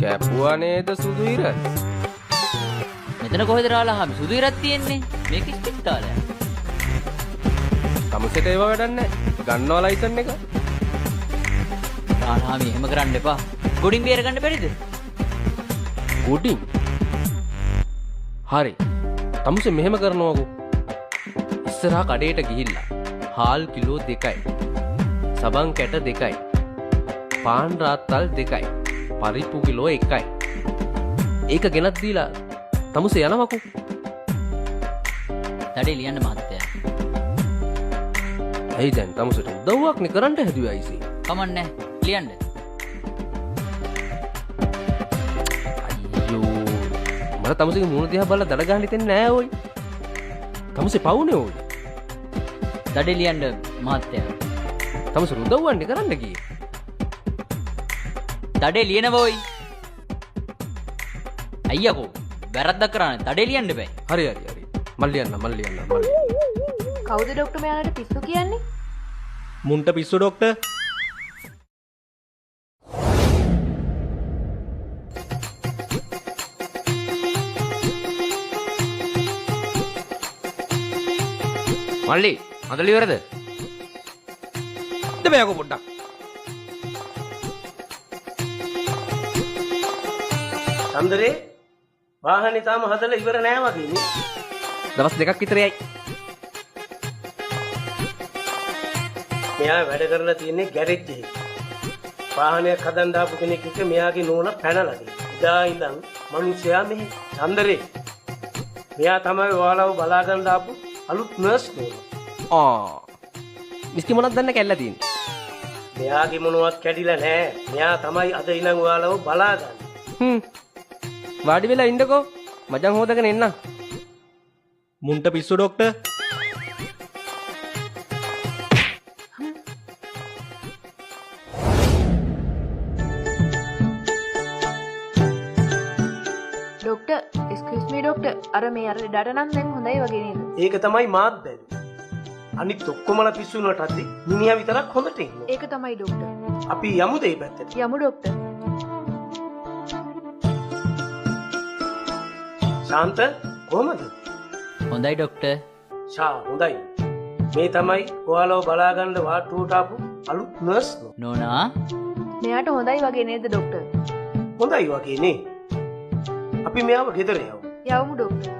කැපුවා නේද සුදු ඉර? මෙතන කොහෙද රාලහාමි සුදු ඉරක් තියෙන්නේ? මේක ස්පිටාලයක්. තමුසෙට ඒව වැඩක් නැහැ. ගන්නවා ලයිසන් එක. රාලහාමි එහෙම කරන්න එපා. ගොඩින් බේර ගන්න බැරිද? ගොඩින්? හරි. තමුසේ මෙහෙම කරනවකෝ. ඉස්සරහා කඩේට ගිහිල්ලා හාල් කිලෝ 2යි. සබන් කැට 2යි. පාන් රාත්තල් 2යි. පරිප්පු කිලෝ 1යි. ඒක ගෙනත් දීලා තමුසේ යනවකෝ. තඩේ ලියන්න මහත්තයා. ඇයි දැන් තමුසට උදව්වක් නේ කරන්න හැදුවේ අයිසී. කමන්නේ ලියන්න. අයියෝ මට තමුසේගේ මූණ දිහා බලලා දඩ ගන්න හිතෙන්නේ නෑ ඕයි. තමුසේ පවුනේ ඕයි. තඩේ ලියන්න මහත්තයා. තමුසේ උදව්වන්නේ කරන්න ගියේ. තඩේ ලියනවෝයි. අයියකෝ වැරද්දක් කරන්නේ තඩේ ලියන්න බෑ. හරි. මල් ලියන්න. කවුද ඩොක්ටර් මෙයාලට පිස්සු කියන්නේ? මුන්ට පිස්සු ඩොක්ටර්. මල්ලි අදලි ඉවරද? දෙමයකෝ පොඩ්ඩක්. චන්දරේ වාහනේ තාම හදලා ඉවර නෑ වගේ නේ. දවස් දෙකක් විතරයි. මෙයා වැඩ කරලා තියෙන්නේ ගෑරේජ් එකේ. වාහනයක් හදන්න ආපු කෙනෙක් එක්ක මෙයාගේ නෝනා පැනලා තියෙනවා. ඉදා ඉඳන් මිනිස්සයා මෙහි චන්දරේ. මෙයා තමයි ඔයාලව බලා ගන්න ආපු අලුත් නර්ස් නෝනා. මිස්ටි මොනවද දන්න කැල්ලා තියෙන්නේ? මෙයාගේ මොනවත් කැඩිලා නෑ. මෙයා තමයි අද ඉඳන් ඔයාලව බලා ගන්න. වාඩි වෙලා ඉන්නකෝ. මචං හොදගෙන එන්න. මුන්ට පිස්සු ඩොක්ටර්. ඩොක්ටර් එක්ස්කියුස් මී ඩොක්ටර් අර මේ අර ඩට නම් දැන් හොඳයි වගේ නේද? ඒක තමයි මාත් බැලුවේ. අනිත් ඔක්කොමලා පිස්සු වුණාට අද්දි මිනිහා විතරක් හොඳට ඉන්නවා. ඒක තමයි ඩොක්ටර්. අපි යමුද ඒ පැත්තට? යමු ඩොක්ටර්. ශාන්ත කොහමද? හොඳයි ඩොක්ටර්. හොඳයි. මේ තමයි ඔයාලව බලා ගන්න වාට්ටුවට ආපු අලුත් නර්ස් නෝනා. මෙයාට හොඳයි වගේ නේද ඩොක්ටර්? හොඳයි වගේ නේ. අපි මෙයාව ගෙදර යමු. යවමු ඩොක්ටර්.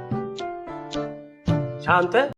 ශාන්ත